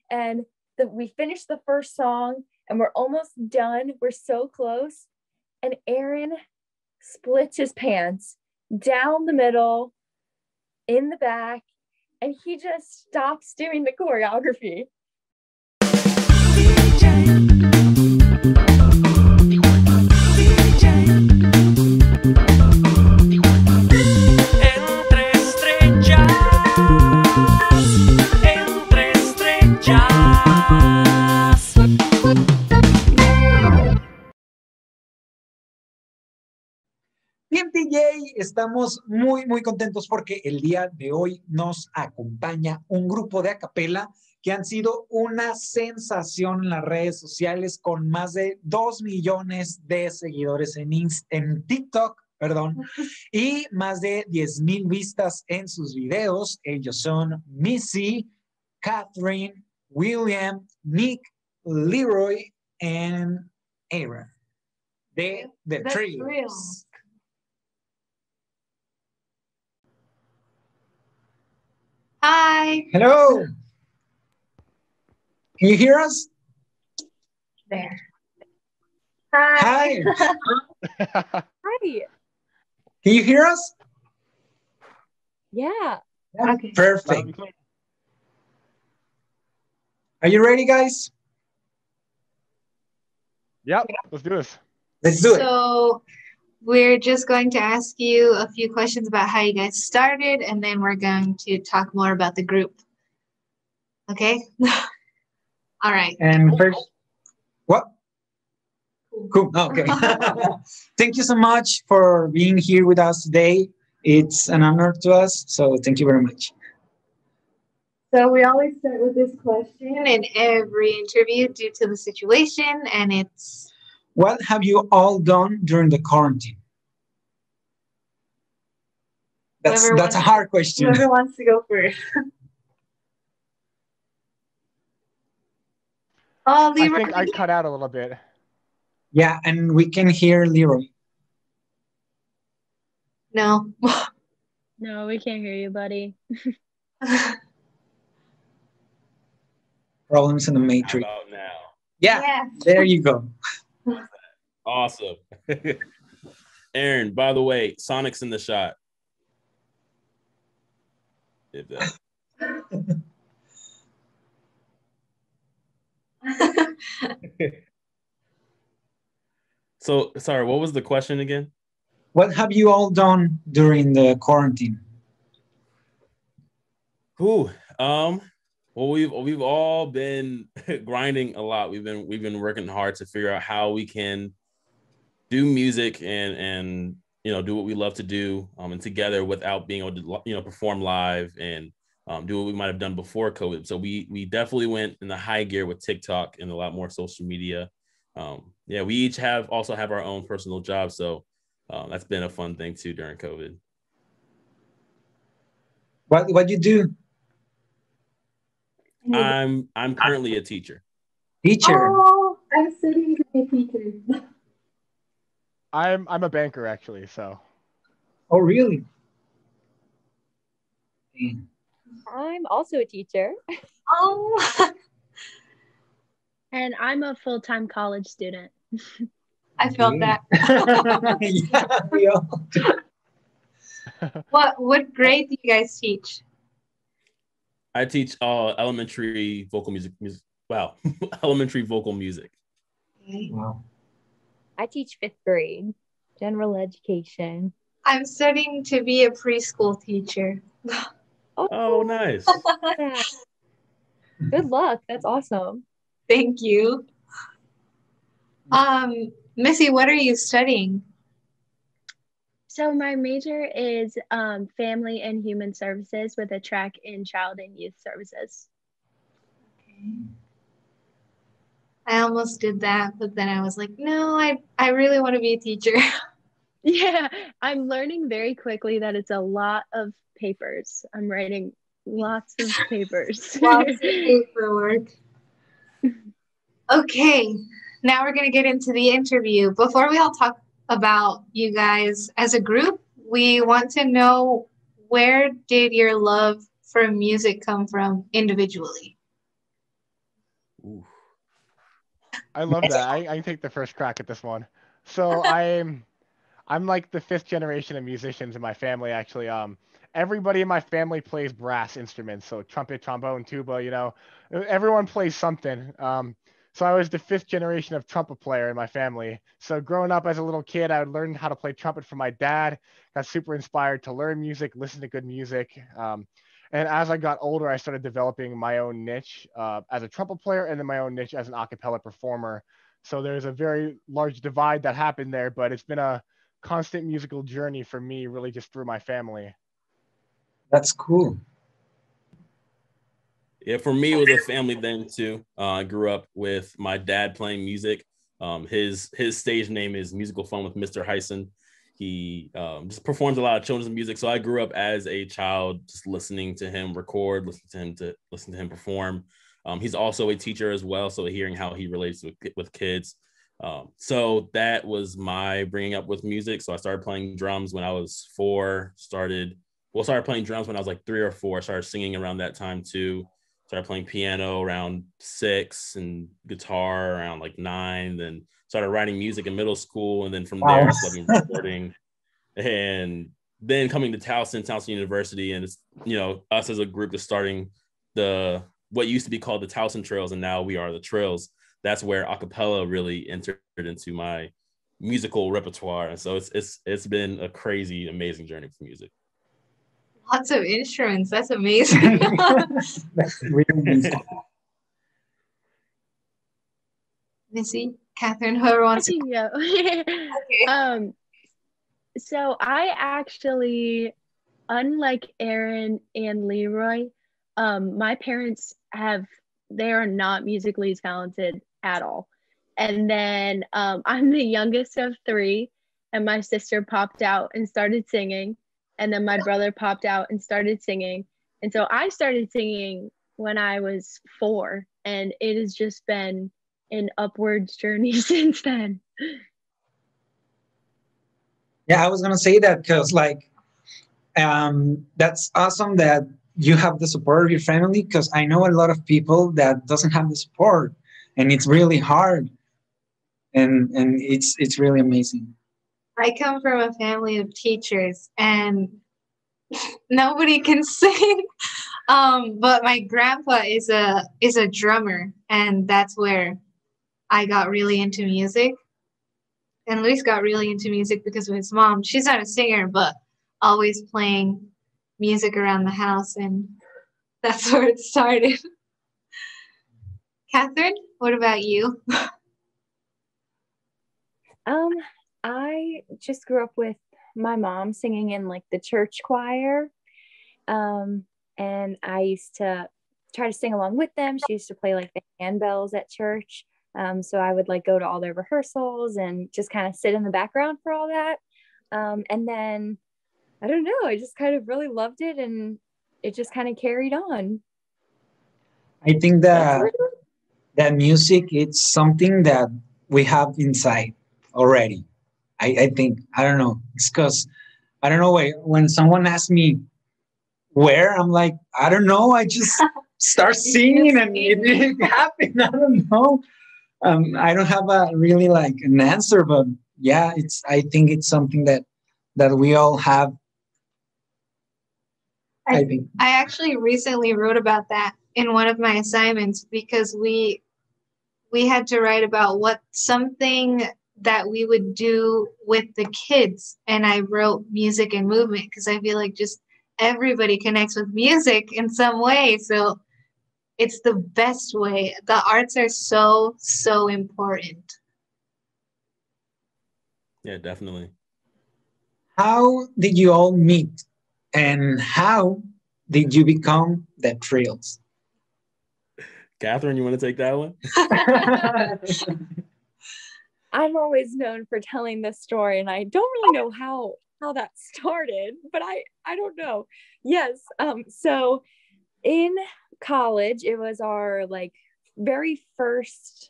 And we finished the first song and we're almost done. We're so close. And Aaron splits his pants down the middle, in the back, and he just stops doing the choreography. Bien, TJ, estamos muy contentos porque el día de hoy nos acompaña un grupo de acapella que han sido una sensación en las redes sociales con más de 2 millones de seguidores en TikTok, perdón, y más de 10,000 vistas en sus videos. Ellos son Missy, Catherine, William, Nick, Leroy and Aaron de The Trills. Hi. Hello. Can you hear us? There. Hi. Hi. Hi. Can you hear us? Yeah. Okay. Perfect. Are you ready, guys? Yep, let's do this. Let's do it. So we're just going to ask you a few questions about how you guys started, and then we're going to talk more about the group. Okay? All right. And first, what? Cool. Okay. Thank you so much for being here with us today. It's an honor to us, so thank you very much. So we always start with this question in every interview due to the situation, and it's... What have you all done during the quarantine? That's a hard question. Whoever wants to go first. Oh, Leroy. I think I cut out a little bit. Yeah, and we can hear Leroy. No. No, we can't hear you, buddy. Problems in the matrix. How about now? Yeah, Yes. There you go. Awesome. Aaron, by the way, Sonic's in the shot. If that. So, sorry, what was the question again? What have you all done during the quarantine? Well, we've all been grinding a lot. We've been working hard to figure out how we can do music and do what we love to do, and together without being able to perform live and do what we might have done before COVID. So we definitely went in the high gear with TikTok and a lot more social media. We each also have our own personal jobs, so that's been a fun thing too during COVID. What you do? I'm currently a teacher. Teacher. Oh, I'm studying to be a teacher. I'm a banker actually, so. Oh, really? I'm also a teacher. Oh. And I'm a full-time college student. I felt that. Yeah, we all do. What grade do you guys teach? I teach elementary vocal music. Wow, elementary vocal music. Wow. I teach 5th grade, general education. I'm studying to be a preschool teacher. Oh, nice. Yeah. Good luck. That's awesome. Thank you. Missy, what are you studying? So my major is family and human services with a track in child and youth services. Okay. I almost did that, but then I was like, no, I really want to be a teacher. Yeah, I'm learning very quickly that it's a lot of papers. I'm writing lots of papers. Lots of paperwork. Okay, now we're going to get into the interview. Before we all talk about you guys as a group, we want to know, where did your love for music come from individually? Ooh. I love that. I can take the first crack at this one. So I'm like the fifth generation of musicians in my family, actually. Everybody in my family plays brass instruments, so trumpet, trombone, tuba, everyone plays something. So I was the fifth generation of trumpet player in my family. So growing up as a little kid, I would learn how to play trumpet from my dad, got super inspired to learn music, listen to good music. And as I got older, I started developing my own niche as a trumpet player and then my own niche as an acapella performer. So there's a very large divide that happened there, but it's been a constant musical journey for me, really just through my family. That's cool. Yeah, for me, it was a family then too. I grew up with my dad playing music. His stage name is Musical Fun with Mr. Hyson. He just performs a lot of children's music. So I grew up as a child just listening to him record, listening to him perform. He's also a teacher as well, so hearing how he relates with kids. So that was my bringing up with music. So I started playing drums when I was 4. Started playing drums when I was like 3 or 4. Started singing around that time too. Started playing piano around 6 and guitar around like 9. Then started writing music in middle school, and then from there started recording. And then coming to Towson University, and it's us as a group is starting what used to be called the Towson Trills, and now we are the Trills. That's where acapella really entered into my musical repertoire, and so it's been a crazy, amazing journey for music. Lots of instruments. That's amazing. That's really amazing. Missy, Catherine, whoever wants to. Yeah. Okay. So I actually, unlike Aaron and Leroy, my parents they are not musically talented at all. And then I'm the youngest of 3, and my sister popped out and started singing. And then my brother popped out and started singing. And so I started singing when I was 4, and it has just been an upwards journey since then. Yeah, I was gonna say that because that's awesome that you have the support of your family, because I know a lot of people that doesn't have the support, and it's really hard, and it's really amazing. I come from a family of teachers, and nobody can sing. But my grandpa is a drummer, and that's where I got really into music. And Luis got really into music because of his mom. She's not a singer, but always playing music around the house, and that's where it started. Catherine, what about you? I just grew up with my mom singing in like the church choir. And I used to try to sing along with them. She used to play like the handbells at church. So I would like go to all their rehearsals and just kind of sit in the background for all that. And then I don't know, I just kind of really loved it, and it just kind of carried on. I think that music, it's something that we have inside already. I think, I don't know, it's because, I don't know, when someone asks me where, I'm like, I don't know, I just start singing and it happened. I don't know. I don't have a really like an answer, but yeah, I think it's something that we all have. I think I actually recently wrote about that in one of my assignments, because we had to write about what something that we would do with the kids, and I wrote music and movement because I feel like just everybody connects with music in some way, so it's the best way. The arts are so important. Yeah, definitely. How did you all meet, and how did you become the Trills? Catherine, you want to take that one? I'm always known for telling this story, and I don't really know how that started, but I don't know. Yes. So in college, it was our like very first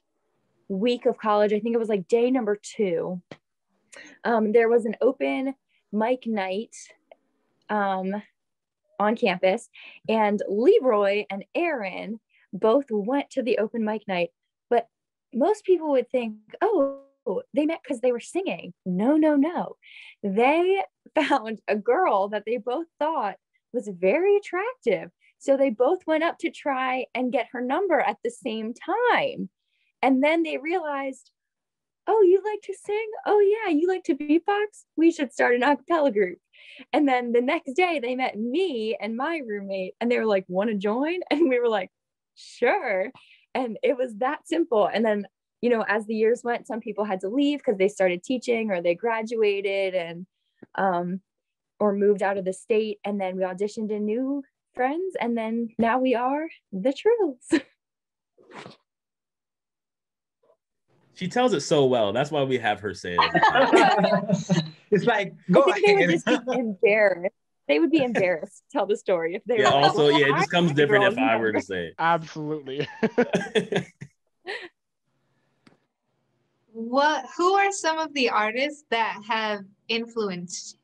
week of college. I think it was like day number 2. There was an open mic night on campus, and Leroy and Aaron both went to the open mic night. But most people would think, oh, they met because they were singing. No, no, no. They found a girl that they both thought was very attractive. So they both went up to try and get her number at the same time. And then they realized, oh, you like to sing? Oh, yeah, you like to beatbox? We should start an acapella group. And then the next day they met me and my roommate, and they were like, want to join? And we were like, sure. And it was that simple. And then, you know, as the years went, some people had to leave because they started teaching or they graduated and or moved out of the state. And then we auditioned in new friends. And then now we are the Trills. She tells it so well. That's why we have her say it every time. It's like, go ahead. They would just be embarrassed. They would be embarrassed to tell the story if they were like, also, it just comes different if I were to say it. Absolutely. Who are some of the artists that have influenced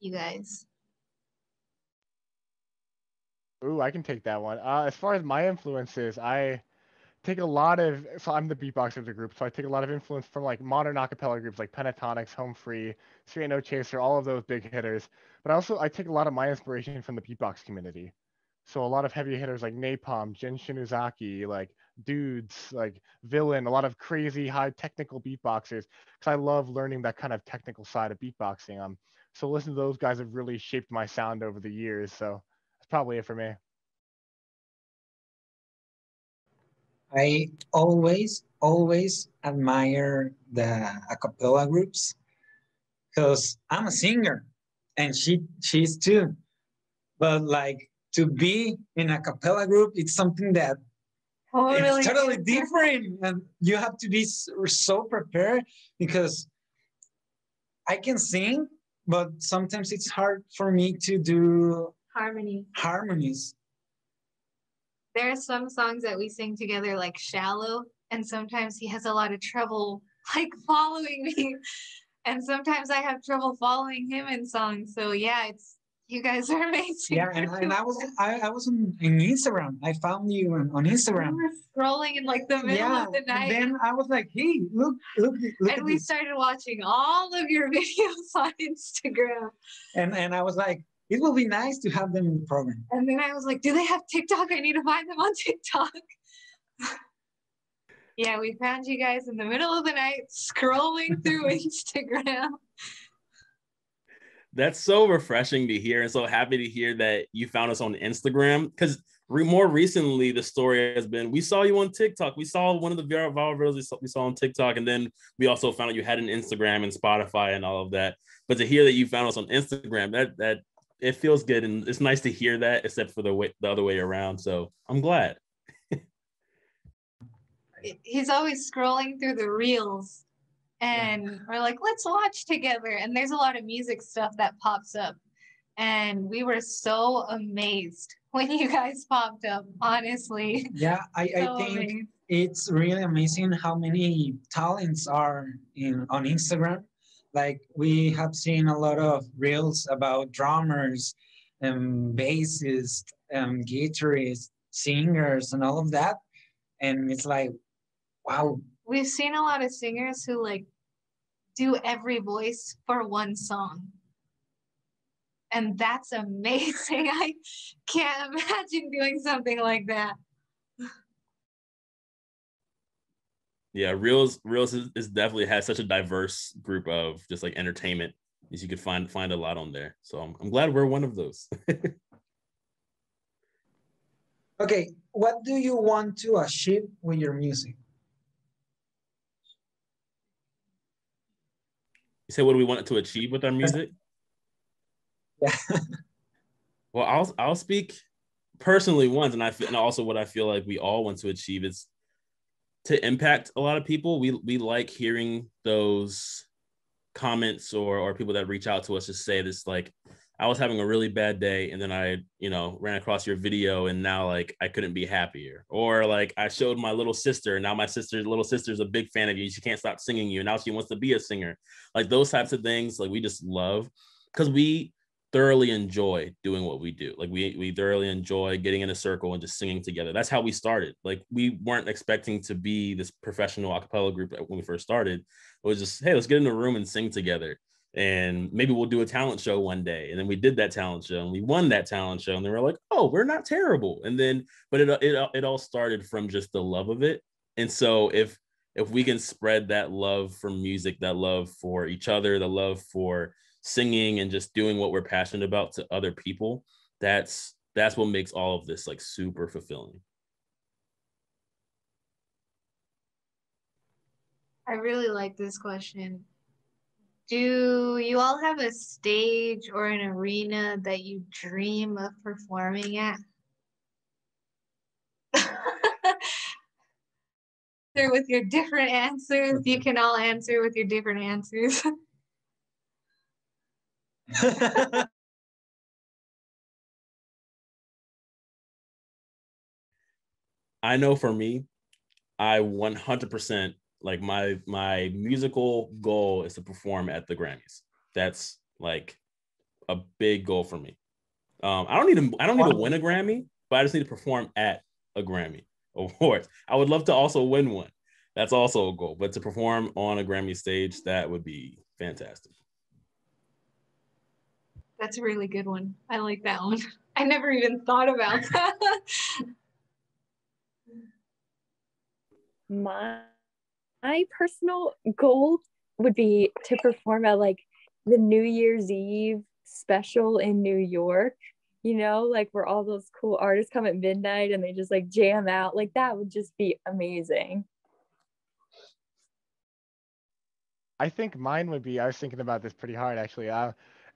you guys? Ooh, I can take that one. As far as my influences, I take a lot of, so I'm the beatboxer of the group, so I take a lot of influence from like modern acapella groups like Pentatonics, Home Free, Straight No Chaser, all of those big hitters. But also I take a lot of my inspiration from the beatbox community. So a lot of heavy hitters like Napalm, Jin Shinuzaki, like Dudes, like Villain, a lot of crazy high technical beatboxers, because I love learning that kind of technical side of beatboxing. So listening to those guys have really shaped my sound over the years. So that's probably it for me. I always admire the acapella groups because I'm a singer and she's too. But like to be in a acapella group, it's something that it's totally different, and you have to be so prepared because I can sing, but sometimes it's hard for me to do harmonies. There are some songs that we sing together like Shallow, and sometimes he has a lot of trouble like following me, and sometimes I have trouble following him in songs. So yeah, you guys are amazing. Yeah, and I was on Instagram. I found you on Instagram. We were scrolling in like the middle of the night. And then I was like, hey, look and we started watching all of your videos on Instagram. And I was like, it will be nice to have them in the program. And then I was like, do they have TikTok? I need to find them on TikTok. Yeah, we found you guys in the middle of the night scrolling through Instagram. That's so refreshing to hear, and so happy to hear that you found us on Instagram, because more recently the story has been, we saw you on TikTok. We saw one of the viral videos we saw on TikTok, and then we also found out you had an Instagram and Spotify and all of that. But to hear that you found us on Instagram, that it feels good, and it's nice to hear that, except for the other way around. So I'm glad. He's always scrolling through the reels. And we're like, let's watch together. And there's a lot of music stuff that pops up. And we were so amazed when you guys popped up, honestly. Yeah, I think amazed. It's really amazing how many talents are on Instagram. Like we have seen a lot of reels about drummers and bassists and guitarists, singers, and all of that. And it's like, wow. We've seen a lot of singers who like do every voice for one song. And that's amazing. I can't imagine doing something like that. Yeah, Reels is definitely has such a diverse group of just like entertainment, as you could find a lot on there. So I'm glad we're one of those. Okay, what do you want to achieve with your music? You say, what do we want to achieve with our music? Yeah. Well, I'll speak personally once, and also what I feel like we all want to achieve is to impact a lot of people. We like hearing those comments or people that reach out to us to say this, like, I was having a really bad day, and then I, ran across your video, and now like I couldn't be happier. Or like I showed my little sister, and now my little sister's a big fan of you. She can't stop singing you, and now she wants to be a singer. Like those types of things, like we just love, because we thoroughly enjoy doing what we do. Like we thoroughly enjoy getting in a circle and just singing together. That's how we started. Like we weren't expecting to be this professional acapella group when we first started. It was just, hey, let's get in a room and sing together. And maybe we'll do a talent show one day. And then we did that talent show and we won that talent show. And they were like, oh, we're not terrible. And then, but it all started from just the love of it. And so if we can spread that love for music, that love for each other, the love for singing and just doing what we're passionate about to other people, that's what makes all of this like super fulfilling. I really like this question. Do you all have a stage or an arena that you dream of performing at? With your different answers. You can all answer with your different answers. I know for me, I 100% like my musical goal is to perform at the Grammys. That's like a big goal for me. I don't need to win a Grammy, but I just need to perform at a Grammy Awards. I would love to also win one. That's also a goal, but to perform on a Grammy stage, that would be fantastic. That's a really good one. I like that one. I never even thought about that. My personal goal would be to perform at like the New Year's Eve special in New York, you know, like where all those cool artists come at midnight and they just like jam out. Like that would just be amazing. I think mine would be, I was thinking about this pretty hard actually.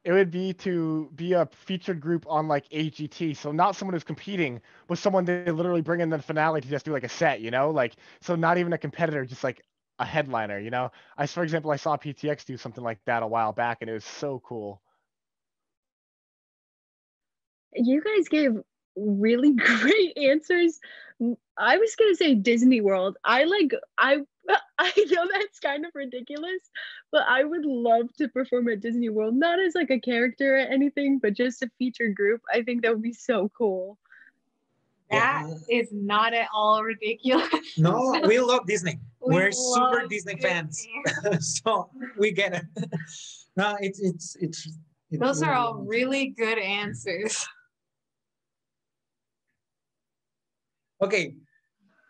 It would be to be a featured group on like AGT. So not someone who's competing, but someone they literally bring in the finale to just do like a set, you know? Like, so not even a competitor, just like a headliner, you know? For example, I saw PTX do something like that a while back and it was so cool. You guys gave really great answers. I was gonna say Disney World. I know that's kind of ridiculous, but I would love to perform at Disney World, not as like a character or anything, but just a featured group. I think that would be so cool. That is not at all ridiculous. No, we love Disney. We're super Disney Disney fans, so we get it. No, it's those are all really good answers. Okay,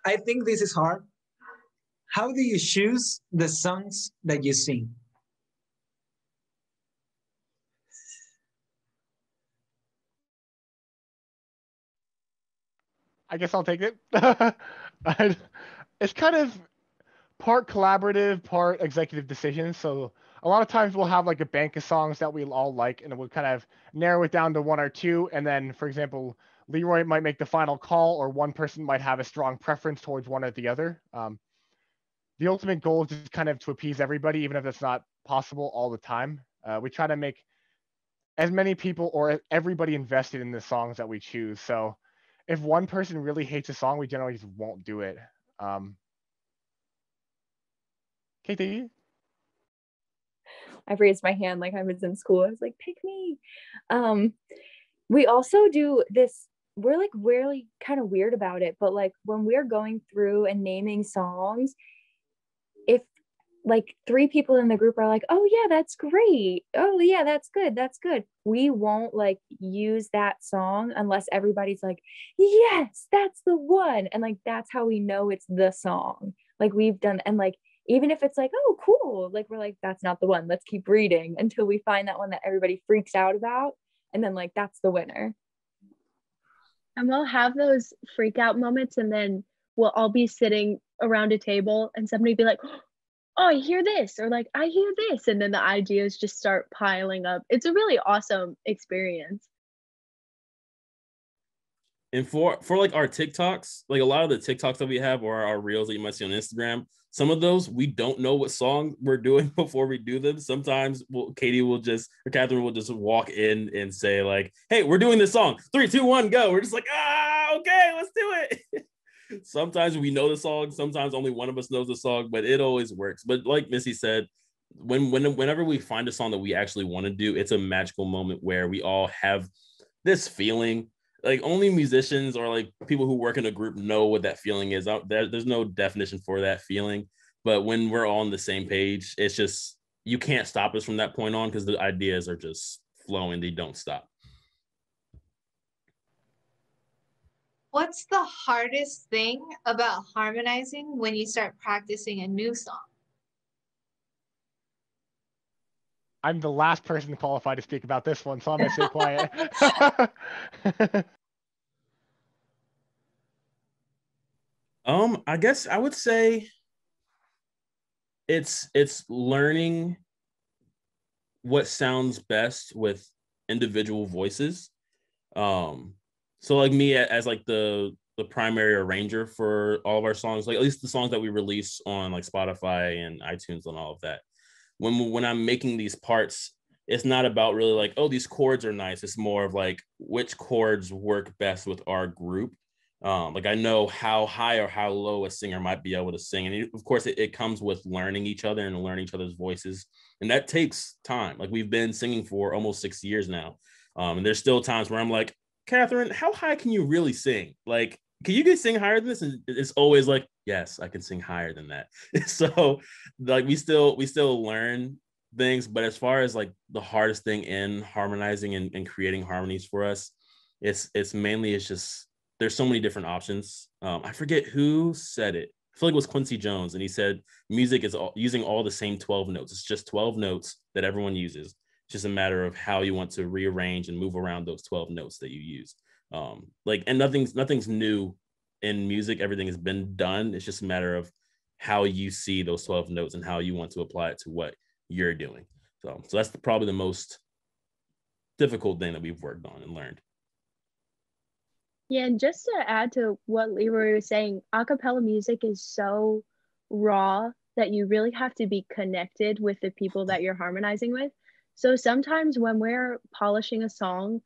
I think this is hard. How do you choose the songs that you sing? I guess I'll take it. It's kind of part collaborative, part executive decision. So a lot of times we'll have like a bank of songs that we all like, and we'll kind of narrow it down to one or two. And then, for example, Leroy might make the final call, or one person might have a strong preference towards one or the other. The ultimate goal is just kind of to appease everybody, even if it's not possible all the time. We try to make as many people or everybody invested in the songs that we choose. So if one person really hates a song, we generally just won't do it. KT? I raised my hand like I was in school. I was like, pick me. We also do this, we're like really kind of weird about it, but like when we're going through and naming songs, if like 3 people in the group are like, oh yeah, that's great, oh yeah, that's good, we won't like use that song unless everybody's like, yes, that's the one. And like that's how we know it's the song. Like we've done, and like even if it's like, oh cool, like we're like, that's not the one, let's keep reading until we find that one that everybody freaks out about, and then like that's the winner. And we'll have those freak out moments, and then we'll all be sitting around a table and somebody be like, oh, I hear this, or like, I hear this. And then the ideas just start piling up. It's a really awesome experience. And for like our TikToks, like a lot of the TikToks that we have or our reels that you might see on Instagram, some of those we don't know what song we're doing before we do them. Sometimes Katie will just, or Catherine will just walk in and say like, hey, we're doing this song. 3, 2, 1, go. We're just like, okay, let's do it. Sometimes we know the song. Sometimes only one of us knows the song, but it always works. But like Missy said, whenever we find a song that we actually want to do, it's a magical moment where we all have this feeling. Like only musicians or like people who work in a group know what that feeling is. There's no definition for that feeling, but when we're all on the same page, it's just, you can't stop us from that point on because the ideas are just flowing. They don't stop. What's the hardest thing about harmonizing when you start practicing a new song? I'm the last person qualified to speak about this one, so I'm gonna stay quiet. I guess I would say it's learning what sounds best with individual voices. So like me as like the primary arranger for all of our songs, like at least the songs that we release on like Spotify and iTunes and all of that. When I'm making these parts, it's not about really like, oh, these chords are nice. It's more of like which chords work best with our group. Like I know how high or how low a singer might be able to sing. And of course it comes with learning each other and learning each other's voices. And that takes time. Like we've been singing for almost 6 years now. And there's still times where I'm like, Catherine, how high can you really sing? Like, can you guys sing higher than this? And it's always like, yes, I can sing higher than that. So like we still learn things, but as far as like the hardest thing in harmonizing and creating harmonies for us, it's mainly, it's just, there's so many different options. I forget who said it. I feel like it was Quincy Jones, and he said music is using all the same 12 notes. It's just 12 notes that everyone uses. It's just a matter of how you want to rearrange and move around those 12 notes that you use. Like, and nothing's new in music. Everything has been done. It's just a matter of how you see those 12 notes and how you want to apply it to what you're doing. So that's probably the most difficult thing that we've worked on and learned. Yeah, and just to add to what Leroy was saying, a cappella music is so raw that you really have to be connected with the people that you're harmonizing with. So sometimes when we're polishing a song,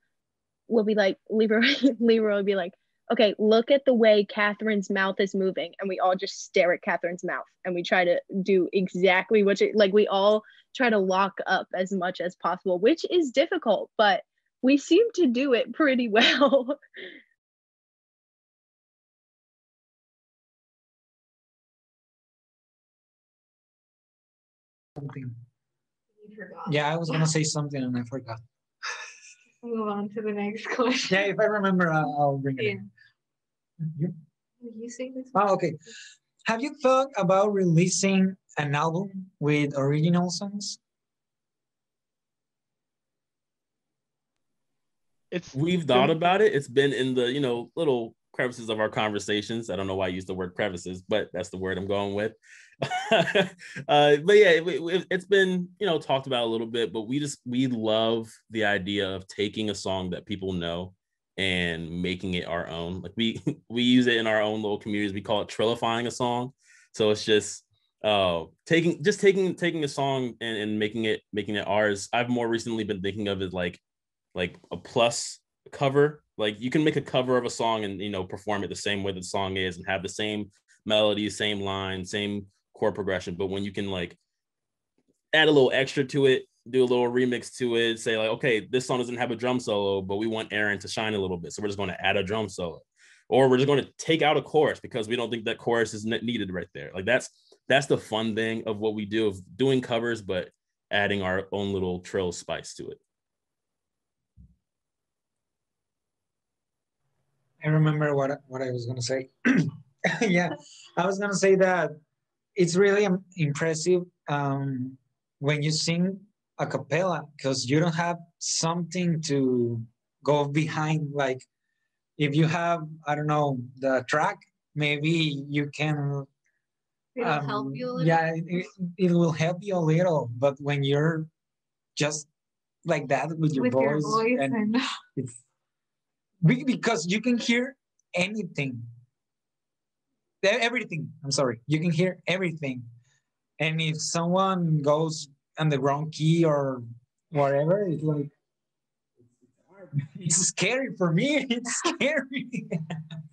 we'll be like, Leroy will be like, okay, look at the way Catherine's mouth is moving. And we all just stare at Catherine's mouth and we try to do exactly what like we all try to lock up as much as possible, which is difficult, but we seem to do it pretty well. Something. You forgot. Yeah, I was gonna say something and I forgot. Move on to the next question. Yeah, if I remember, I'll bring it in. You say this? Oh, okay. Have you thought about releasing an album with original songs? We've thought about it. It's been in the, little crevices of our conversations. I don't know why I use the word crevices, but that's the word I'm going with. But yeah, it's been, talked about a little bit, but we love the idea of taking a song that people know and making it our own. Like we use it in our own little communities. We call it Trillifying a song. So it's just taking a song and making it ours. I've more recently been thinking of it like a plus cover. Like you can make a cover of a song and perform it the same way the song is and have the same melody, same line, same chord progression. But when you can like add a little extra to it, do a little remix to it, say like, okay, this song doesn't have a drum solo, but we want Aaron to shine a little bit, so we're just going to add a drum solo, or we're just going to take out a chorus because we don't think that chorus is needed right there. Like that's the fun thing of what we do, of doing covers but adding our own little trill spice to it. I remember what I was going to say. Yeah, I was going to say that it's really impressive when you sing a cappella because you don't have something to go behind. Like if you have, I don't know, the track, maybe you can. It'll help you a little. Yeah, it will help you a little. But when you're just like that with your voice and it's because you can hear anything. Everything. I'm sorry. You can hear everything. And if someone goes on the wrong key or whatever, it's like it's scary for me. It's scary.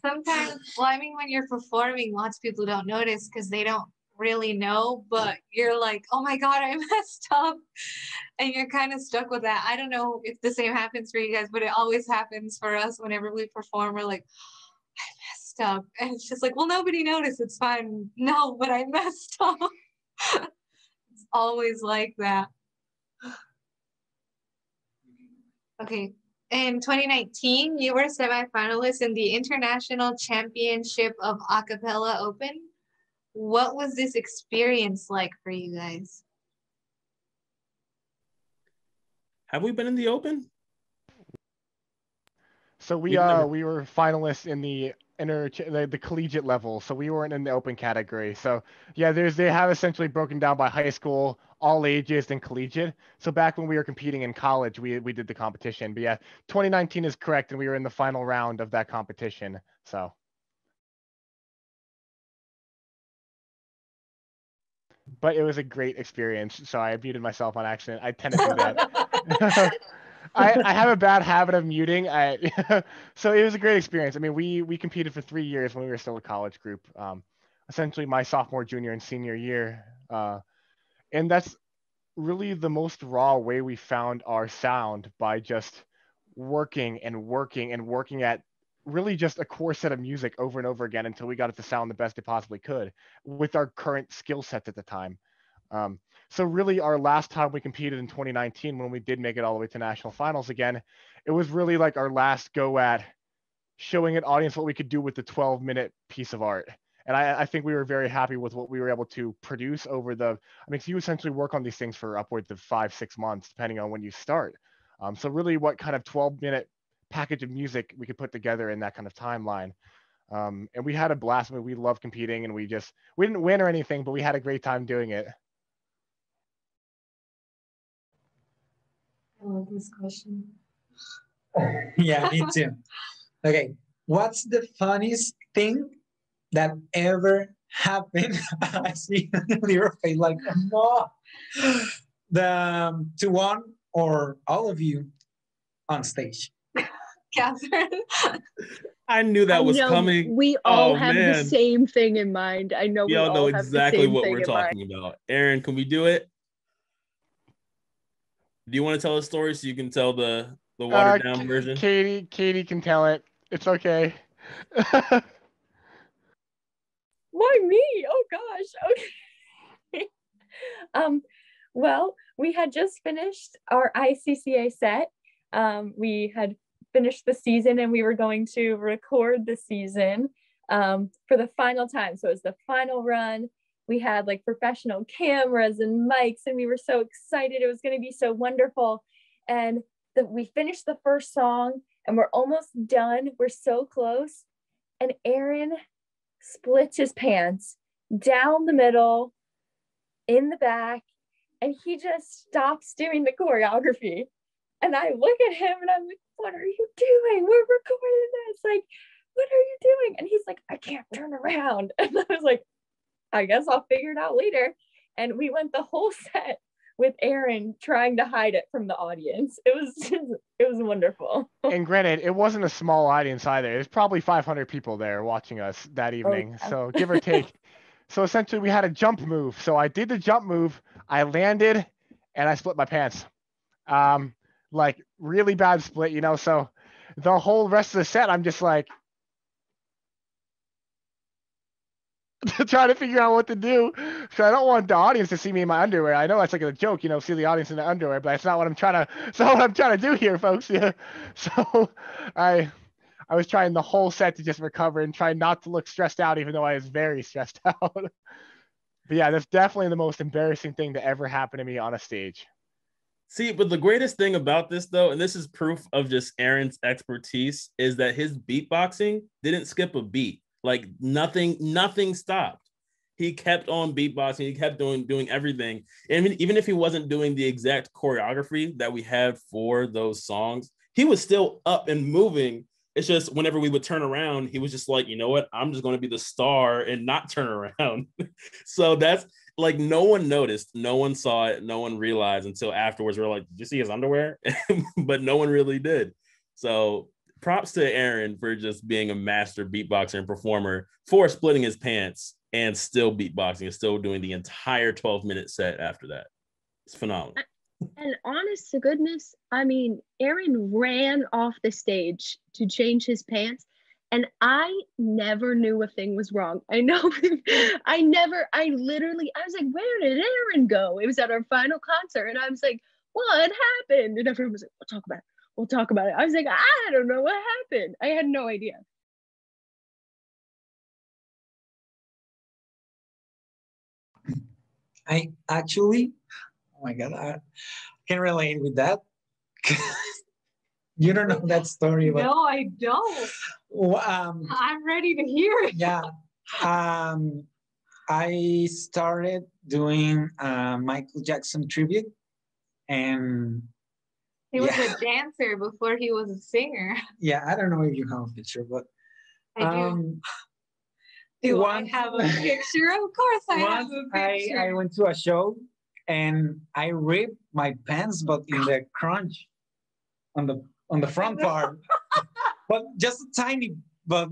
Sometimes, well, I mean, when you're performing, lots of people don't notice because they don't really know, but you're like, oh my God, I messed up. And you're kind of stuck with that. I don't know if the same happens for you guys, but it always happens for us whenever we perform. We're like, I messed up. And it's just like, well, nobody noticed. It's fine. No, but I messed up. It's always like that. Okay. In 2019, you were semifinalist in the International Championship of Acapella Open. What was this experience like for you guys? Have we been in the Open? So we were finalists in the the collegiate level, so we weren't in the open category. So yeah, they have essentially broken down by high school, all ages, and collegiate. So back when we were competing in college, we did the competition. But yeah, 2019 is correct, and we were in the final round of that competition. So. But it was a great experience. So I muted myself on accident. I tend to do that. I have a bad habit of muting. So it was a great experience. I mean, we competed for 3 years when we were still a college group. Essentially my sophomore, junior, and senior year. And that's really the most raw way we found our sound, by just working and working and working at really just a core set of music over and over again until we got it to sound the best it possibly could with our current skill sets at the time. So really our last time we competed in 2019, when we did make it all the way to national finals again, it was really like our last go at showing an audience what we could do with the 12-minute piece of art. And I think we were very happy with what we were able to produce over I mean, so you essentially work on these things for upwards of 5-6 months, depending on when you start. So really what kind of 12-minute package of music we could put together in that kind of timeline. And we had a blast. I mean, we loved competing, and we didn't win or anything, but we had a great time doing it. I love this question. Yeah, me too. Okay, what's the funniest thing that ever happened? I see your face like, no. To one or all of you on stage. Catherine. I knew that was coming. We all have the same thing in mind. I know we all know exactly what we're talking about. Aaron, can we do it? Do you want to tell a story so you can tell the watered down version? Katie can tell it. It's okay. Why me? Oh gosh. Okay. Well, we had just finished our ICCA set. We had finished the season, and we were going to record the season for the final time. So it was the final run. We had like professional cameras and mics, and we were so excited. It was going to be so wonderful. And we finished the first song, and we're almost done. We're so close. And Aaron splits his pants down the middle, in the back, and he just stops doing the choreography. And I look at him and I'm like, what are you doing? We're recording this. Like, what are you doing? And he's like, I can't turn around. And I was like, I guess I'll figure it out later. And we went the whole set with Aaron trying to hide it from the audience. It was wonderful. And granted, it wasn't a small audience either. There's probably 500 people there watching us that evening. Oh, yeah. So give or take. So essentially we had a jump move. So I did the jump move, I landed, and I split my pants. Like really bad split, you know? So the whole rest of the set, I'm just like trying to figure out what to do. So I don't want the audience to see me in my underwear. I know that's like a joke, you know, see the audience in the underwear, but that's not what I'm trying to do here, folks. Yeah. So I was trying the whole set to just recover and try not to look stressed out, even though I was very stressed out. But yeah, that's definitely the most embarrassing thing to ever happen to me on a stage. See, but the greatest thing about this, though, and this is proof of just Aaron's expertise, is that his beatboxing didn't skip a beat. Like nothing stopped. He kept on beatboxing. He kept doing everything. And even if he wasn't doing the exact choreography that we had for those songs, he was still up and moving. It's just whenever we would turn around, he was just like, you know what? I'm just going to be the star and not turn around. So that's like, no one noticed, no one saw it, no one realized until afterwards. We're like, did you see his underwear? But no one really did. So props to Aaron for just being a master beatboxer and performer, for splitting his pants and still beatboxing and still doing the entire 12-minute set after that. It's phenomenal. And honest to goodness, I mean, Aaron ran off the stage to change his pants, and I never knew a thing was wrong. I know, I was like, where did Aaron go? It was at our final concert, and I was like, what happened? And everyone was like, we'll talk about it. We'll talk about it. I was like, I don't know what happened. I had no idea. I actually, oh my God, I can relate with that. You don't know that story, but No, I don't. I'm ready to hear it. yeah, I started doing Michael Jackson tribute, and He was yeah. a dancer before he was a singer. Yeah, I don't know if you have a picture, but I do. Do I have a picture? Of course I have a picture. I went to a show and I ripped my pants, but in the crunch on the front part. But just a tiny, but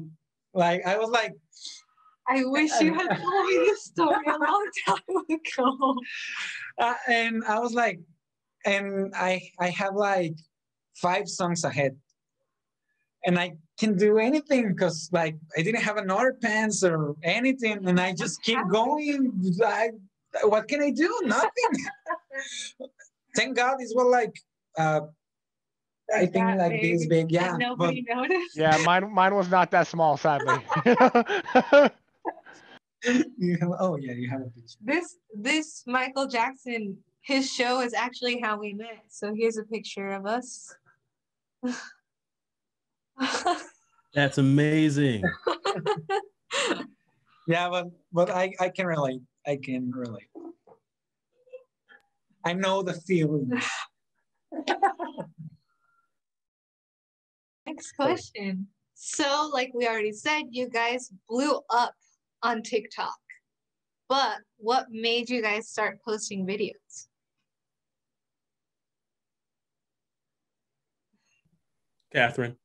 like I was like, I wish you had told me this story a long time ago. And I was like, and I have like 5 songs ahead. And I can do anything because like I didn't have another pants or anything, and I just keep going. What can I do? Nothing. Thank God this was like I think like big. This big, yeah. And nobody noticed. Yeah, mine was not that small, sadly. Oh yeah, you have a picture. This Michael Jackson, his show is actually how we met. So here's a picture of us. That's amazing. Yeah, but I can relate. I know the feeling. Next question. So, like we already said, you guys blew up on TikTok. But what made you guys start posting videos? Catherine.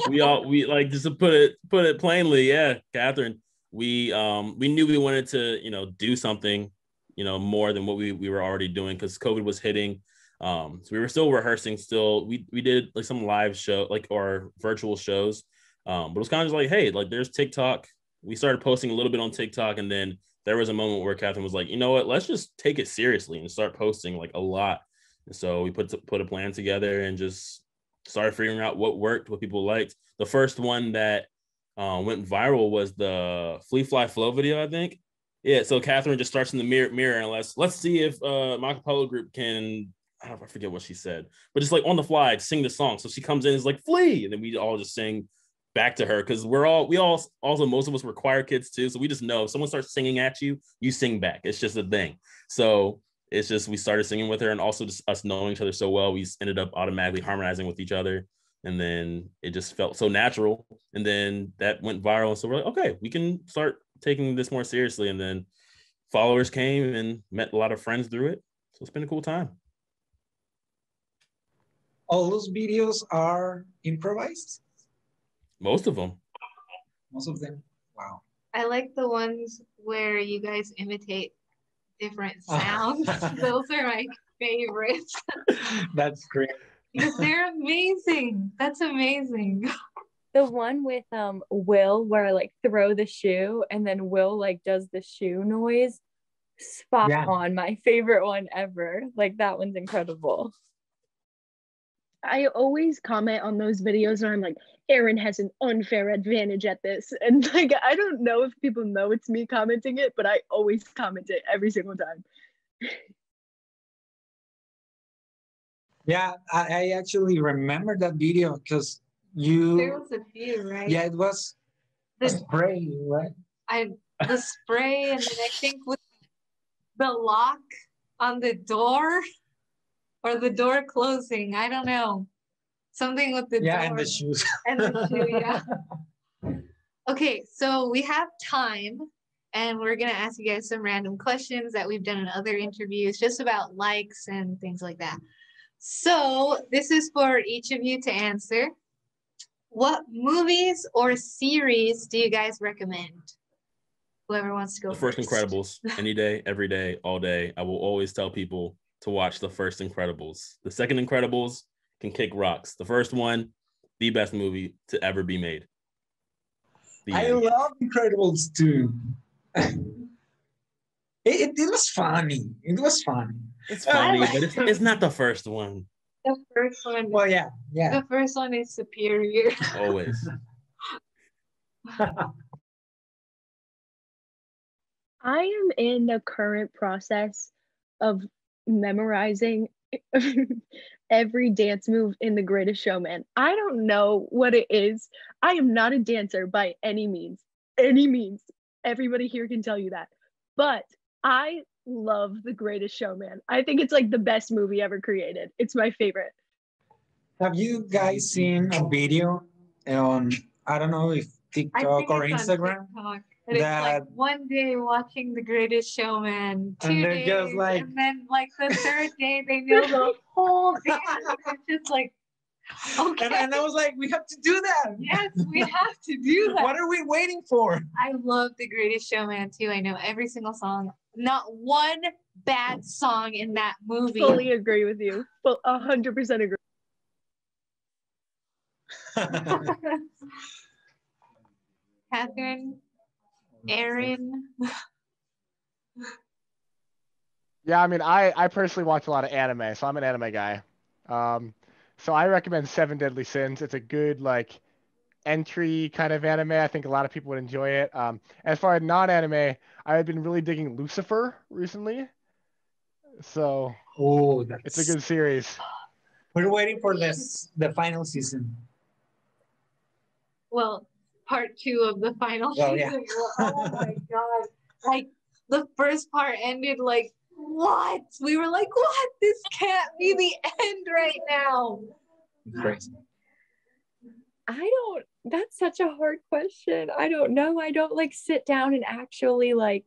we like, just to put it plainly, yeah, Catherine. We knew we wanted to, do something, more than what we were already doing, because COVID was hitting. So we were still rehearsing. We did like some live show, like, or virtual shows. But it was kind of just like, hey, like, there's TikTok. We started posting a little bit on TikTok, and then there was a moment where Catherine was like, you know what, let's just take it seriously and start posting like a lot. And so we put a plan together and just started figuring out what worked, what people liked. The first one that went viral was the Flea Fly Flow video, I think. Yeah, so Catherine just starts in the mirror and let's see if my acapella group can, I forget what she said, but just like on the fly, sing the song. So she comes in and is like, Flea, and then we all just sing back to her, because most of us were choir kids too, so we just know if someone starts singing at you, you sing back. It's just a thing. So it's just, we started singing with her, and also just us knowing each other so well, we ended up automatically harmonizing with each other, and then it just felt so natural, and then that went viral, and so we're like, okay, we can start taking this more seriously, and then followers came and met a lot of friends through it, so it's been a cool time. All those videos are improvised? Most of them. Wow. I like the ones where you guys imitate different sounds. Those are my favorites. That's great. Because they're amazing. That's amazing. The one with Will, where I like throw the shoe and then Will like does the shoe noise. Spot on. My favorite one ever. Like, that one's incredible. I always comment on those videos and I'm like, Aaron has an unfair advantage at this. And like, I don't know if people know it's me commenting it, but I always comment it every single time. Yeah, I actually remember that video because there was a few, right? Yeah, it was the spray, right? The spray, and then I think with the lock on the door, or the door closing. I don't know. Something with the door. Yeah, and the shoes. And the shoe, yeah. Okay, so we have time, and we're going to ask you guys some random questions that we've done in other interviews, just about likes and things like that. So this is for each of you to answer. What movies or series do you guys recommend? Whoever wants to go The first first. Incredibles, any day, every day, all day. I will always tell people to watch the first Incredibles. The second Incredibles can kick rocks. The first one, the best movie to ever be made. I love Incredibles too. It was funny. It was funny. It's funny, but it's not the first one. The first one. Well, yeah. The first one is superior. Always. I am in the current process of memorizing every dance move in The Greatest Showman. I don't know what it is. I am not a dancer by any means. Any means. Everybody here can tell you that. But I love The Greatest Showman. I think it's like the best movie ever created. It's my favorite. Have you guys seen a video on, I don't know if TikTok or Instagram? And it's like one day watching The Greatest Showman, 2 And they're days, just like- and then like the third day they know the whole dance. It's just like, okay. And I was like, we have to do that. Yes, we have to do that. What are we waiting for? I love The Greatest Showman too. I know every single song. Not one bad song in that movie. Fully agree with you. Well, 100% agree. Catherine, Aaron. Yeah, I mean, I personally watch a lot of anime, so I'm an anime guy. So I recommend Seven Deadly Sins. It's a good like entry kind of anime. I think a lot of people would enjoy it. As far as non-anime, I've been really digging Lucifer recently. So it's a good series. We're waiting for the final season. Well, part 2 of the final Well, yeah. season. Oh my god. Like the first part ended like, what? We were like, what? This can't be the end right now. Crazy. That's such a hard question. I don't know. I don't like sit down and actually like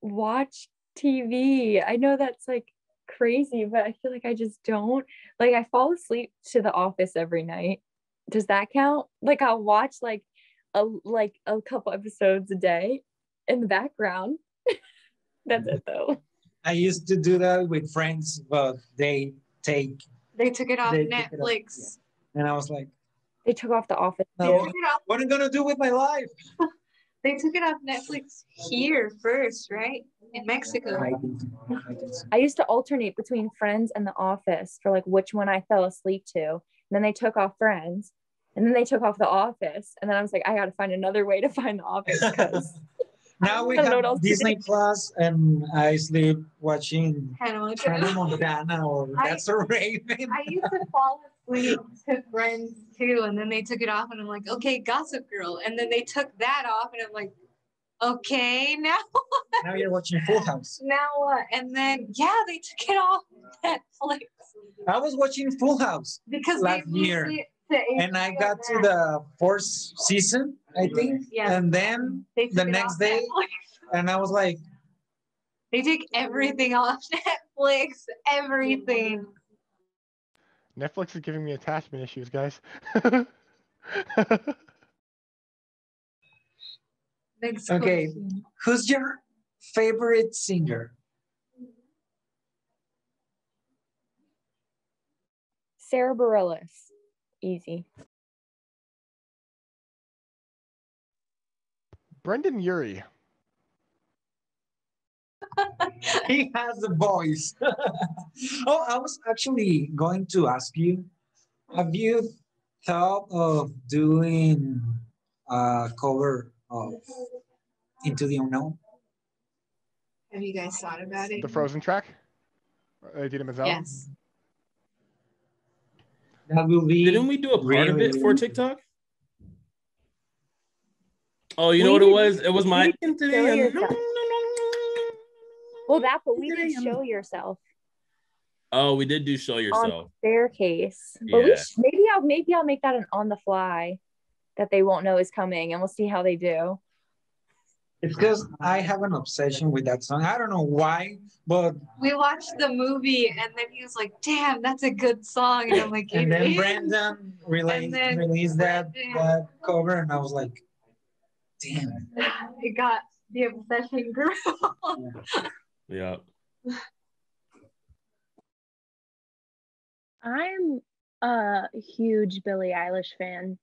watch TV. I know that's like crazy, but I feel like I just don't. Like I fall asleep to The Office every night. Does that count? Like I'll watch like a couple episodes a day in the background. That's it though. I used to do that with friends, but they took it off They took it Netflix. off, and I was like, They took off The Office. no, too. what am I gonna do with my life? They took it off Netflix here first, right? In Mexico. I think so. I used to alternate between Friends and The Office for like which one I fell asleep to. And then they took off Friends, and then they took off The Office, and then I was like, I got to find another way to find The Office because Now we I don't know what have else to Disney Plus, and I sleep watching Hannah Hannah Montana or That's a Raven. I used to fall asleep to Friends too, and then they took it off, and I'm like, okay, Gossip Girl, and then they took that off, and I'm like, okay, now what? Now you're watching Full House. Now what? And then they took it off Netflix I was watching Full House because last they year, moved it to and I HBO got to Max. the 4th season, I think, Yeah. and then They took the it next off day, Netflix. and I was like, They took everything off Netflix, everything. Netflix is giving me attachment issues, guys. Next okay, question. who's your favorite singer? Sarah Bareilles. Easy. Brendan Urie. He has a voice. Oh, I was actually going to ask you, have you thought of doing a cover of Into the Unknown? Have you guys thought about it? The Frozen track? Idina Menzel? Yes. That will be. Didn't we do a part of it for really- TikTok? Oh, you know what it was? It was my. Show yourself. Well, but we did Show Yourself Oh, we did do Show on Yourself. the staircase. But Yeah. maybe I'll make that an on the fly that they won't know is coming, and we'll see how they do. It's because I have an obsession with that song. I don't know why, but We watched the movie, and then he was like, damn, that's a good song. And I'm like, and "It then is." Brandon And then released that Brandon- cover, and I was like, damn. It got The obsession group. Yeah. I'm a huge Billie Eilish fan.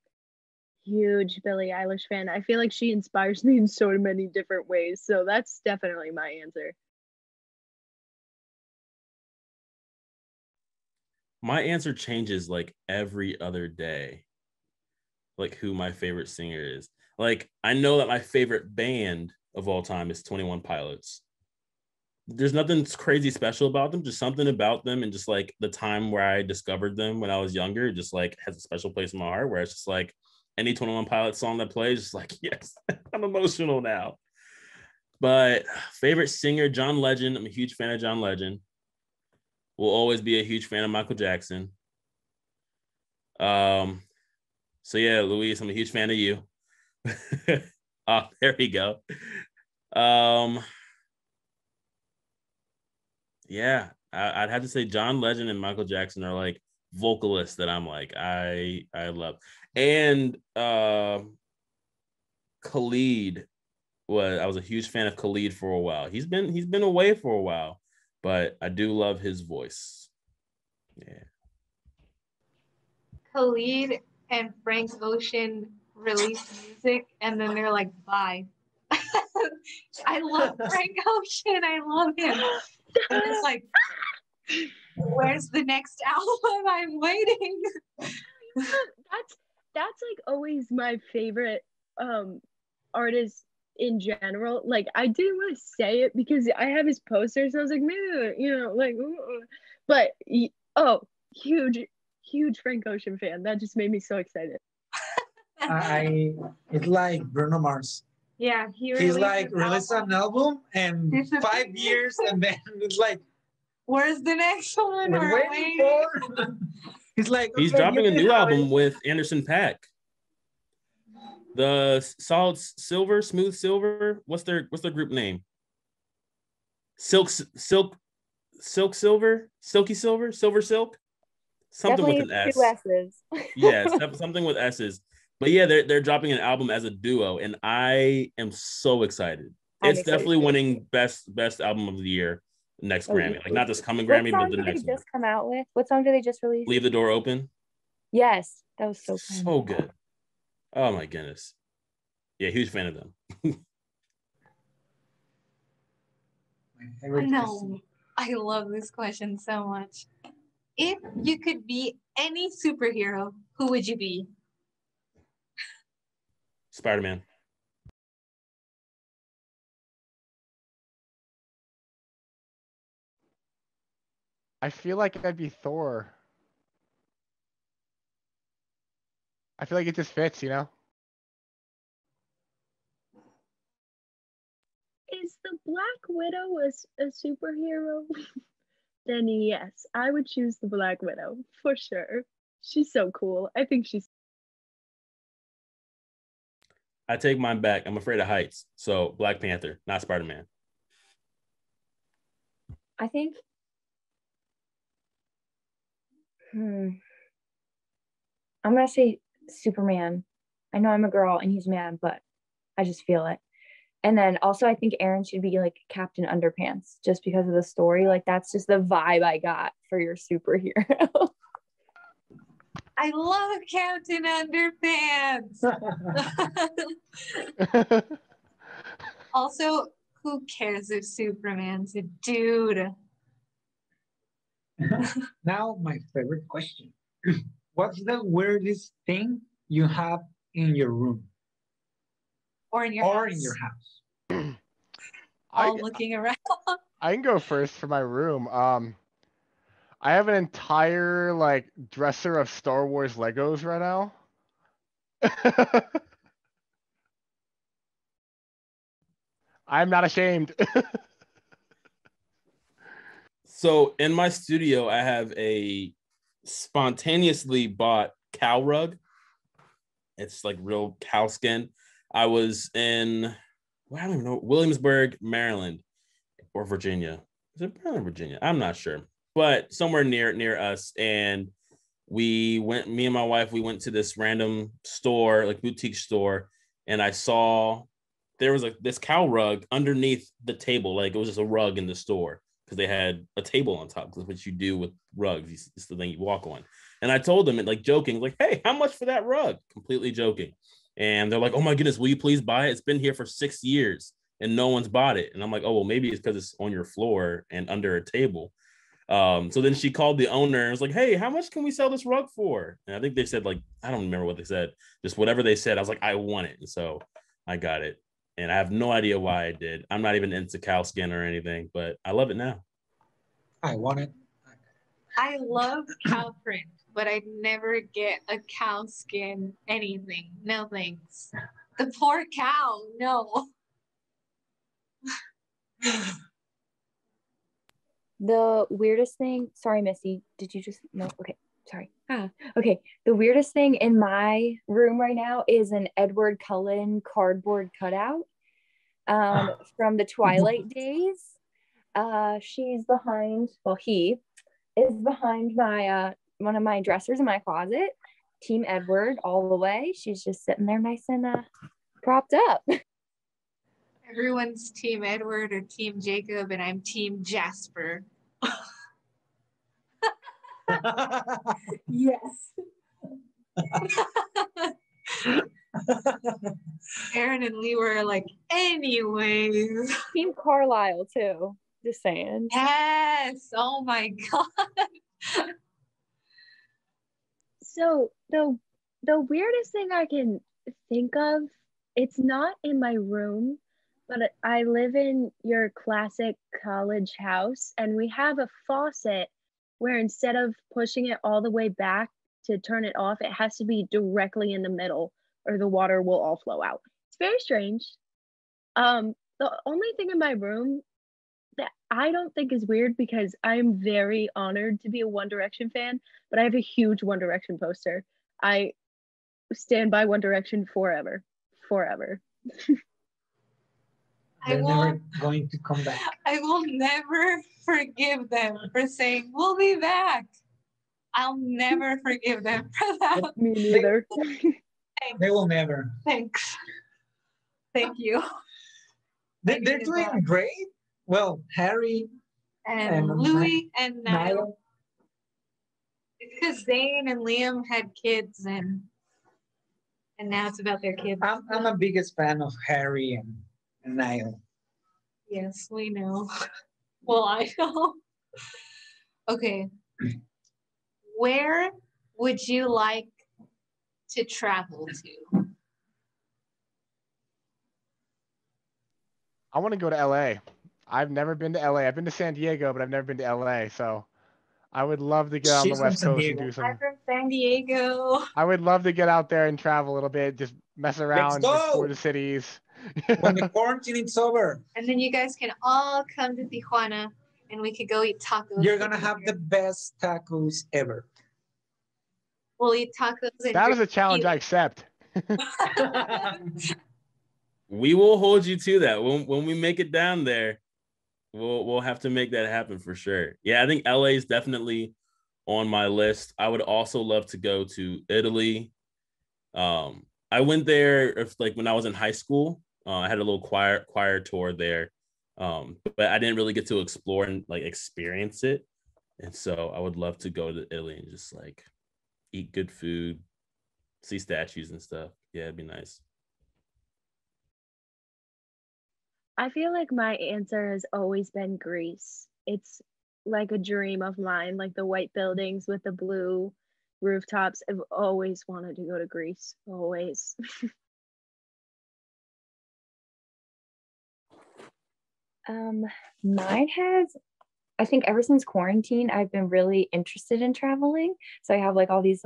Huge Billie Eilish fan. I feel like she inspires me in so many different ways. So that's definitely my answer. My answer changes like every other day, like who my favorite singer is. Like, I know that my favorite band of all time is 21 Pilots. There's nothing crazy special about them, just something about them, and just like the time where I discovered them when I was younger, it just like has a special place in my heart where it's just like any 21 Pilots song that plays, just like, yes, I'm emotional now. But favorite singer, John Legend. I'm a huge fan of John Legend. Will always be a huge fan of Michael Jackson. So yeah, Luis, I'm a huge fan of you. Oh, there we go. Yeah, I'd have to say John Legend and Michael Jackson are like vocalists that I'm like I love. And Khalid I was a huge fan of Khalid for a while. He's been away for a while, but I do love his voice. Yeah. Khalid and Frank Ocean release music and then they're like, bye. I love Frank Ocean. I love him. And it's like, where's the next album? I'm waiting. That's like always my favorite artist in general. Like, I didn't want to say it because I have his posters, so I was like, man, you know, like, but huge Frank Ocean fan. That just made me so excited. It's like Bruno Mars. Yeah, he's like released an album and 5 years, and then it's like, where's the next one? we're waiting for. He's like, he's okay, dropping a new album with Anderson .Paak. The Solid Silver, Smooth Silver. What's their group name? Silk Silver, Silky Silver, Silver Silk. Something Definitely with an S. 2 S's. Yeah, something with S's. But yeah, they're dropping an album as a duo, and I am so excited. It's definitely winning best album of the year next Grammy. Like, not this coming Grammy, but the next one. What song did they just come out with? What song did they just release? Leave the Door Open. Yes, that was so fun. So good. Oh my goodness. Yeah, huge fan of them. I know. I love this question so much. If you could be any superhero, who would you be? Spider-Man. I feel like I'd be Thor. I feel like it just fits, you know? Is the Black Widow a superhero? Then yes, I would choose the Black Widow for sure. She's so cool. I think she's. I take mine back. I'm afraid of heights. So Black Panther, not Spider-Man. I think. I'm gonna say Superman. I know I'm a girl and he's a man, but I just feel it. And then also I think Aaron should be like Captain Underpants just because of the story. Like, that's just the vibe I got for your superhero. I love Captain Underpants. Also, who cares if Superman's a dude? Now, my favorite question. What's the weirdest thing you have in your room? Or in your house? All looking around. I can go first for my room. I have an entire like dresser of Star Wars Legos right now. I'm not ashamed. So in my studio, I have a spontaneously bought cow rug. It's like real cow skin. I was in, I don't even know, Williamsburg, Maryland, or Virginia. Is it Maryland, Virginia? I'm not sure, but somewhere near us. And me and my wife, we went to this random store, like boutique store, and I saw there was this cow rug underneath the table. Like it was just a rug in the store because they had a table on top, because what you do with rugs. It's the thing you walk on. And I told them, like joking, like, hey, how much for that rug? Completely joking. And they're like, oh my goodness, will you please buy it? It's been here for 6 years and no one's bought it. And I'm like, oh, well, maybe it's because it's on your floor and under a table. So then she called the owner and was like, hey, how much can we sell this rug for? And I think they said, like, I don't remember what they said, just whatever they said. I was like, I want it. And so I got it. And I have no idea why I did. I'm not even into cow skin or anything, but I love it now. I want it. I love cow print, but I'd never get a cow skin anything. No thanks. The poor cow, no. The weirdest thing, sorry, Missy, did you just, no, okay, sorry. Okay, the weirdest thing in my room right now is an Edward Cullen cardboard cutout from the Twilight days. She's behind, well, he is behind my, one of my dressers in my closet. Team Edward all the way. She's just sitting there nice and propped up. Everyone's Team Edward or Team Jacob, and I'm Team Jasper. Yes. Aaron and Lee were like, anyways. Team Carlisle too. Just saying. Yes. Oh my God. So the weirdest thing I can think of, it's not in my room, but I live in your classic college house, and we have a faucet where instead of pushing it all the way back to turn it off, it has to be directly in the middle or the water will all flow out. It's very strange. The only thing in my room that I don't think is weird, because I'm very honored to be a One Direction fan, but I have a huge One Direction poster. I stand by One Direction forever. They're never going to come back. I will never forgive them for saying, we'll be back. I'll never forgive them for that. Me neither. They will never. Thanks. Thank you. They're doing great. Well, Harry and Louis and Niall. It's because Zayn and Liam had kids, and now it's about their kids. I'm a biggest fan of Harry and Niall. Yes, we know. Well, I know. Okay. Where would you like to travel to? I want to go to LA. I've never been to LA. I've been to San Diego, but I've never been to LA. So I would love to get on the West Coast and do some. I'm from San Diego. I would love to get out there and travel a little bit, just mess around, explore the cities. When the quarantine is over. And then you guys can all come to Tijuana and we could go eat tacos. You're going to have the best tacos ever. We'll eat tacos. And that is a challenge I accept. We will hold you to that. When we make it down there, we'll have to make that happen for sure. Yeah, I think LA is definitely on my list. I would also love to go to Italy. I went there when I was in high school. I had a little choir tour there, but I didn't really get to explore and experience it. And so I would love to go to Italy and just eat good food, see statues and stuff. Yeah, it'd be nice. I feel like my answer has always been Greece. It's like a dream of mine, like the white buildings with the blue rooftops. I've always wanted to go to Greece, always. Mine has, I think ever since quarantine, I've been really interested in traveling. So I have all these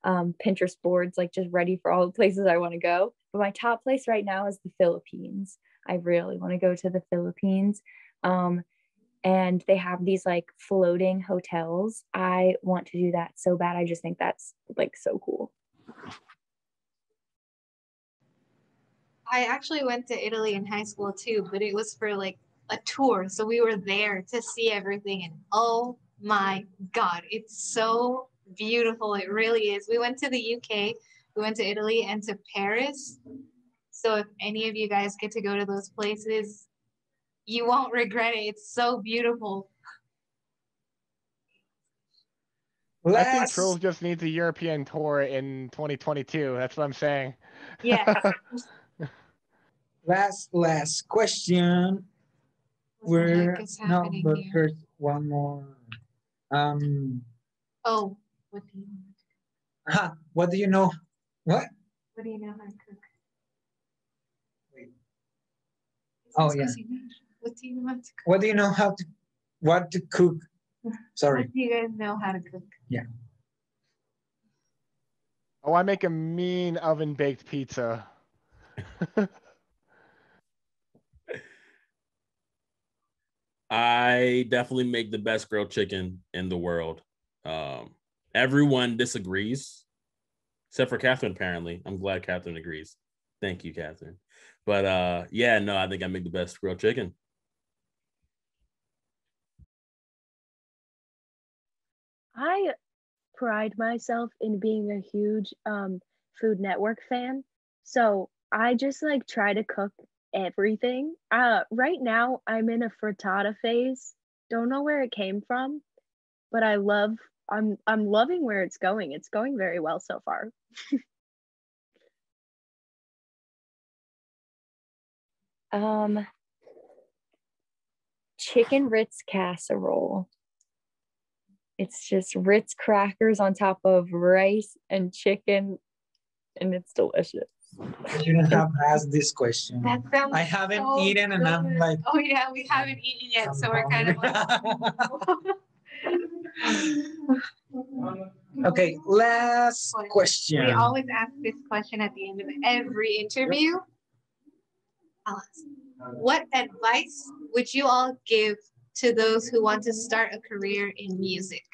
Pinterest boards just ready for all the places I want to go. But my top place right now is the Philippines. I really want to go to the Philippines. And they have these floating hotels. I want to do that so bad. I just think that's so cool. I actually went to Italy in high school too, but it was for a tour. So we were there to see everything. And oh my God, it's so beautiful. It really is. We went to the UK, we went to Italy and to Paris. So if any of you guys get to go to those places, you won't regret it. It's so beautiful. I think Last, Trills just needs a European tour in 2022. That's what I'm saying. Yeah. last question. What the heck We're is no, happening but here? first one more. Oh, what do you What do you know? What? what do you know how to cook? Wait. Oh, It's yeah. cocina. What do you know how to cook? What do you know how to? What to cook? Sorry. What do you guys know how to cook? Yeah. Oh, I make a mean oven baked pizza. I definitely make the best grilled chicken in the world. Everyone disagrees, except for Catherine, apparently. I'm glad Catherine agrees. Thank you, Catherine. But yeah, no, I think I make the best grilled chicken. I pride myself in being a huge Food Network fan. So I just like try to cook everything. Right now I'm in a frittata phase. Don't know where it came from, but I'm loving where it's going. It's going very well so far. Chicken Ritz casserole. It's just Ritz crackers on top of rice and chicken, and it's delicious. You don't have asked this question. That sounds I haven't so eaten, and I'm good. like, Oh yeah, we haven't eaten yet, so we're kind of like. Okay, last question. We always ask this question at the end of every interview. I'll ask, what advice would you all give to those who want to start a career in music?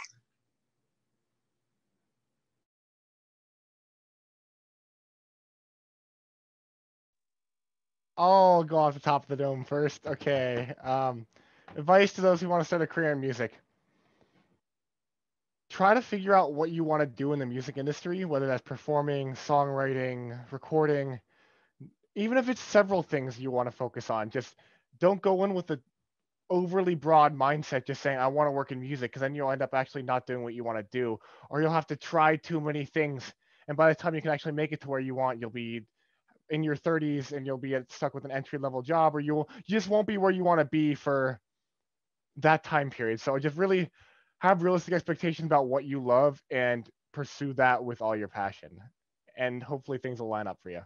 I'll go off the top of the dome first. Okay. Advice to those who want to start a career in music. Try to figure out what you want to do in the music industry, whether that's performing, songwriting, recording, even if it's several things you want to focus on. Just don't go in with a overly broad mindset just saying I want to work in music, because then you'll end up actually not doing what you want to do, or you'll have to try too many things, and by the time you can actually make it to where you want, you'll be in your 30s and you'll be stuck with an entry-level job, or you just won't be where you want to be for that time period. So just really have realistic expectations about what you love and pursue that with all your passion, and hopefully things will line up for you.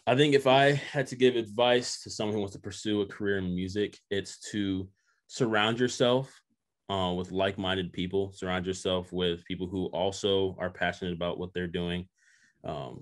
I think if I had to give advice to someone who wants to pursue a career in music, it's to surround yourself with like-minded people, surround yourself with people who also are passionate about what they're doing. I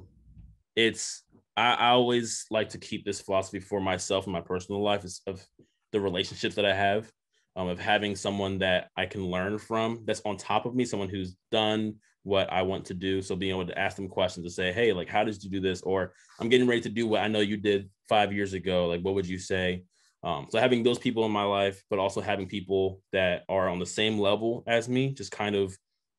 always like to keep this philosophy for myself in my personal life of the relationships that I have, of having someone that I can learn from that's on top of me, someone who's done what I want to do. So being able to ask them questions to say, hey, like, how did you do this? Or I'm getting ready to do what I know you did 5 years ago. Like, what would you say? So having those people in my life, but also having people that are on the same level as me, just kind of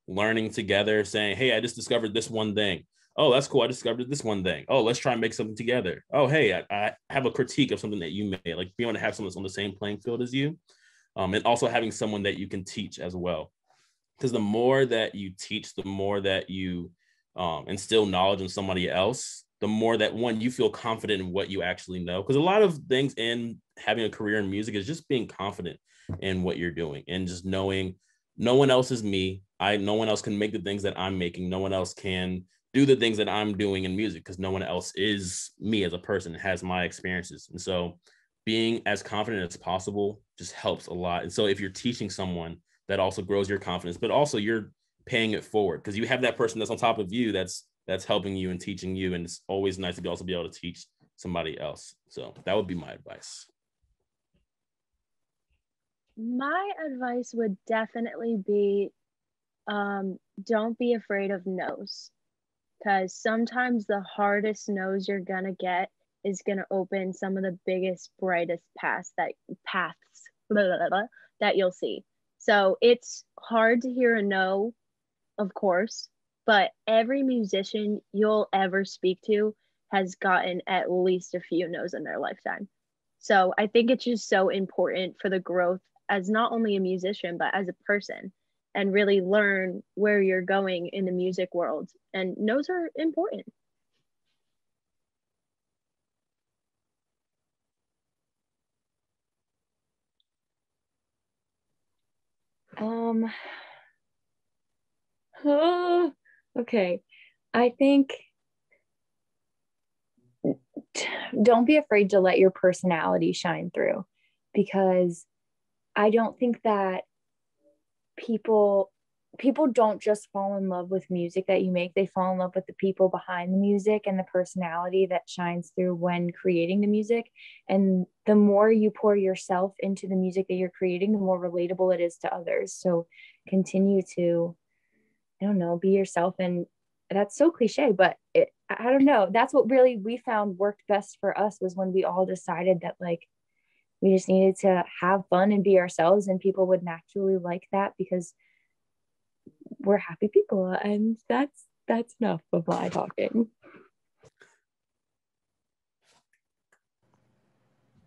learning together, saying, hey, I just discovered this one thing. Oh, that's cool. I discovered this one thing. Oh, let's try and make something together. Oh, hey, I have a critique of something that you made. Like being able to have someone that's on the same playing field as you. And also having someone that you can teach as well. Because the more that you teach, the more that you instill knowledge in somebody else, the more that, one, you feel confident in what you actually know. Because a lot of things in having a career in music is just being confident in what you're doing and just knowing no one else is me. No one else can make the things that I'm making. No one else can do the things that I'm doing in music because no one else is me as a person, has my experiences. And so being as confident as possible just helps a lot. And so if you're teaching someone, that also grows your confidence, but also you're paying it forward because you have that person that's on top of you that's helping you and teaching you. And it's always nice to be able to teach somebody else. So that would be my advice. My advice would definitely be don't be afraid of no's, because sometimes the hardest no's you're gonna get is gonna open some of the biggest, brightest paths that you'll see. So it's hard to hear a no, of course, but every musician you'll ever speak to has gotten at least a few no's in their lifetime. So I think it's just so important for the growth as not only a musician, but as a person, and really learn where you're going in the music world. And no's are important. Okay. I think don't be afraid to let your personality shine through, because I don't think that people don't just fall in love with music that you make. They fall in love with the people behind the music and the personality that shines through when creating the music. And the more you pour yourself into the music that you're creating, the more relatable it is to others. So continue to, I don't know, be yourself. And that's so cliche, but I don't know. That's what really we found worked best for us, was when we all decided that like we just needed to have fun and be ourselves, and people would naturally like that because we're happy people. And that's enough of my talking.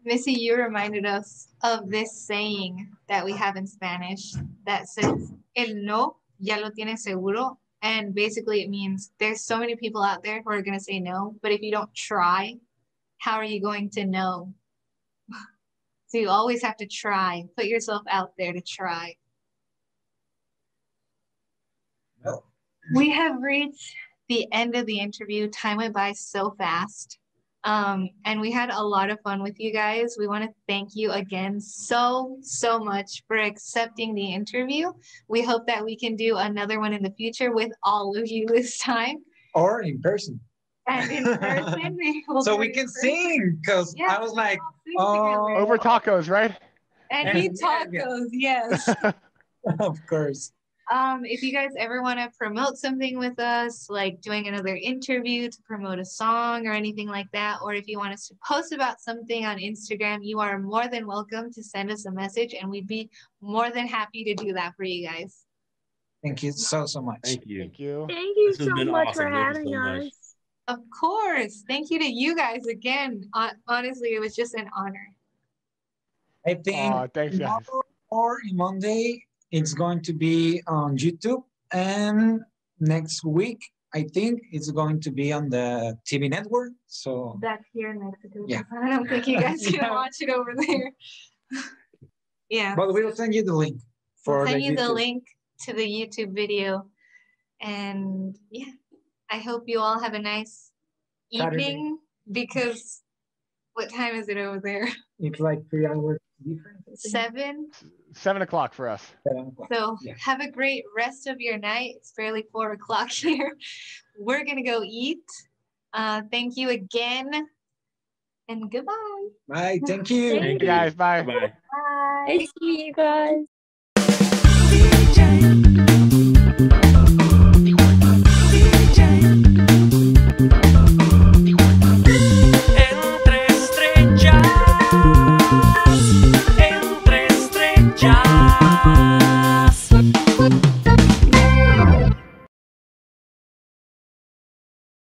Missy, you reminded us of this saying that we have in Spanish that says, el no ya lo tienes seguro. And basically it means there's so many people out there who are going to say no, but if you don't try, how are you going to know? So you always have to try. Put yourself out there to try. No. We have reached the end of the interview. Time went by so fast. And we had a lot of fun with you guys. We want to thank you again so much for accepting the interview. We hope that we can do another one in the future with all of you this time. Or in person. And in person. So we can sing, because Yeah, I was like, Over tacos, right? and eat tacos, yes. Of course. If you guys ever want to promote something with us, like doing another interview to promote a song or anything like that, or if you want us to post about something on Instagram, you are more than welcome to send us a message, and we'd be more than happy to do that for you guys. Thank you so much. Thank you. Thank you. Thank you This has so been much awesome. for Thank you having so much. us. Of course. Thank you to you guys again. Honestly, it was just an honor. I think thanks, guys. tomorrow or Monday, it's going to be on YouTube, and next week, I think it's going to be on the TV network. So Back here in Mexico. Yeah. I don't think you guys can Yeah. watch it over there. Yeah. but we'll send you the link for We'll send you the YouTube. link to the YouTube video. And yeah, I hope you all have a nice Saturday. evening, because what time is it over there? It's like 3 hours difference. I think. 7. 7 o'clock for us. 7 o'clock. So Yeah. have a great rest of your night. It's barely 4 o'clock here. We're gonna go eat. Thank you again, and goodbye. Bye. Thank you. Thank you, guys. Bye. Bye. Thank you guys. Entre estrellas, entre estrellas.